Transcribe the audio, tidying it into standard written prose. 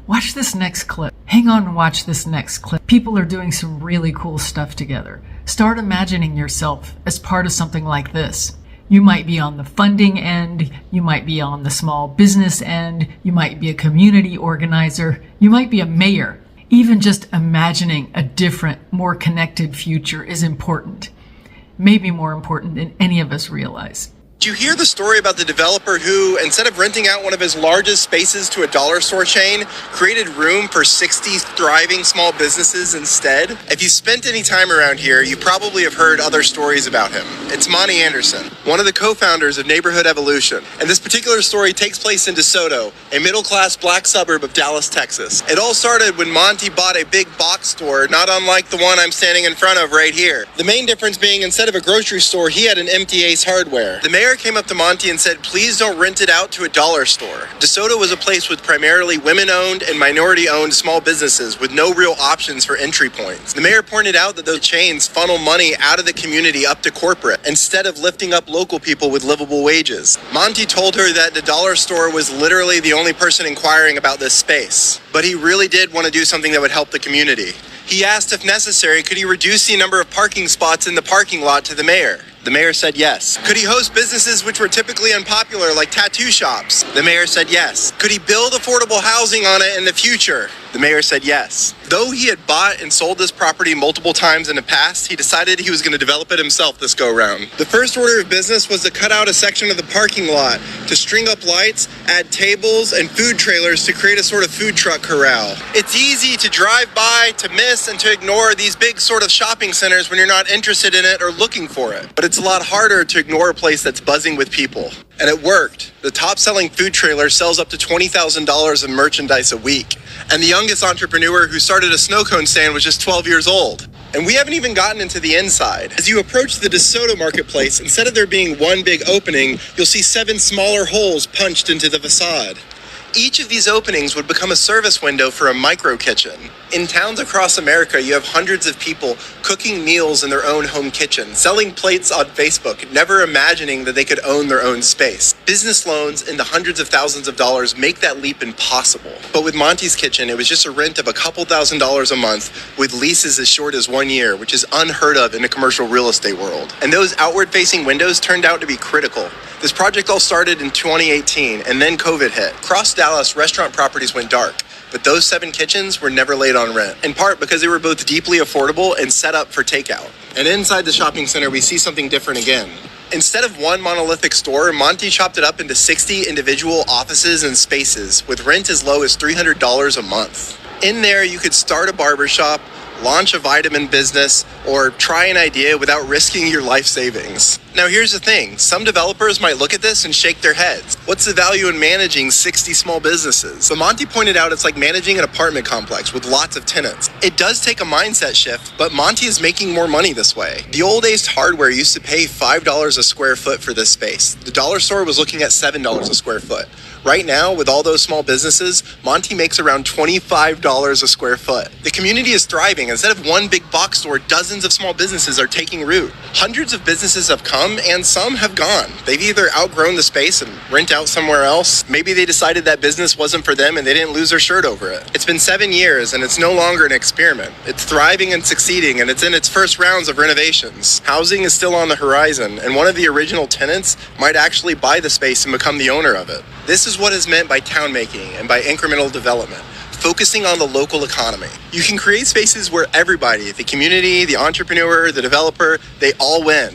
Watch this next clip. Hang on and watch this next clip. People are doing some really cool stuff together. Start imagining yourself as part of something like this. You might be on the funding end, you might be on the small business end, you might be a community organizer, you might be a mayor. Even just imagining a different, more connected future is important. Maybe more important than any of us realize. Did you hear the story about the developer who, instead of renting out one of his largest spaces to a dollar store chain, created room for 60 thriving small businesses instead? If you spent any time around here, you probably have heard other stories about him. It's Monty Anderson, one of the co-founders of Neighborhood Evolution. And this particular story takes place in DeSoto, a middle-class black suburb of Dallas, Texas. It all started when Monty bought a big box store, not unlike the one I'm standing in front of right here. The main difference being, instead of a grocery store, he had an empty Ace Hardware. The mayor came up to Monty and said, please don't rent it out to a dollar store. DeSoto was a place with primarily women-owned and minority-owned small businesses with no real options for entry points. The mayor pointed out that those chains funnel money out of the community up to corporate instead of lifting up local people with livable wages. Monty told her that the dollar store was literally the only person inquiring about this space, but he really did want to do something that would help the community. He asked if necessary, could he reduce the number of parking spots in the parking lot to the mayor? The mayor said yes. Could he host businesses which were typically unpopular, like tattoo shops? The mayor said yes. Could he build affordable housing on it in the future? The mayor said yes. Though he had bought and sold this property multiple times in the past, he decided he was going to develop it himself this go-round. The first order of business was to cut out a section of the parking lot, to string up lights, add tables and food trailers to create a sort of food truck corral. It's easy to drive by, to miss, and to ignore these big sort of shopping centers when you're not interested in it or looking for it. But it's a lot harder to ignore a place that's buzzing with people. And it worked. The top-selling food trailer sells up to $20,000 of merchandise a week. And the youngest entrepreneur who started a snow cone stand was just 12 years old. And we haven't even gotten into the inside. As you approach the DeSoto marketplace, instead of there being one big opening, you'll see 7 smaller holes punched into the facade. Each of these openings would become a service window for a micro kitchen. In towns across America, you have hundreds of people cooking meals in their own home kitchen, selling plates on Facebook, never imagining that they could own their own space. Business loans in the hundreds of thousands of dollars make that leap impossible. But with Monty's Kitchen, it was just a rent of a couple $1,000s a month with leases as short as 1 year, which is unheard of in the commercial real estate world. And those outward-facing windows turned out to be critical. This project all started in 2018, and then COVID hit. Across Dallas, restaurant properties went dark, but those 7 kitchens were never laid on rent, in part because they were both deeply affordable and set up for takeout. And inside the shopping center, we see something different again. Instead of one monolithic store, Monty chopped it up into 60 individual offices and spaces with rent as low as $300 a month. In there, you could start a barbershop, launch a vitamin business, or try an idea without risking your life savings. Now here's the thing, some developers might look at this and shake their heads. What's the value in managing 60 small businesses? But Monty pointed out it's like managing an apartment complex with lots of tenants. It does take a mindset shift, but Monty is making more money this way. The old Ace Hardware used to pay $5 a square foot for this space. The dollar store was looking at $7 a square foot. Right now, with all those small businesses, Monty makes around $25 a square foot. The community is thriving. Instead of one big box store, dozens of small businesses are taking root. Hundreds of businesses have come and some have gone. They've either outgrown the space and rent out somewhere else. Maybe they decided that business wasn't for them and they didn't lose their shirt over it. It's been 7 years and it's no longer an experiment. It's thriving and succeeding, and it's in its first rounds of renovations. Housing is still on the horizon, and one of the original tenants might actually buy the space and become the owner of it. This is what is meant by town making and by incremental development, focusing on the local economy. You can create spaces where everybody, the community, the entrepreneur, the developer, they all win.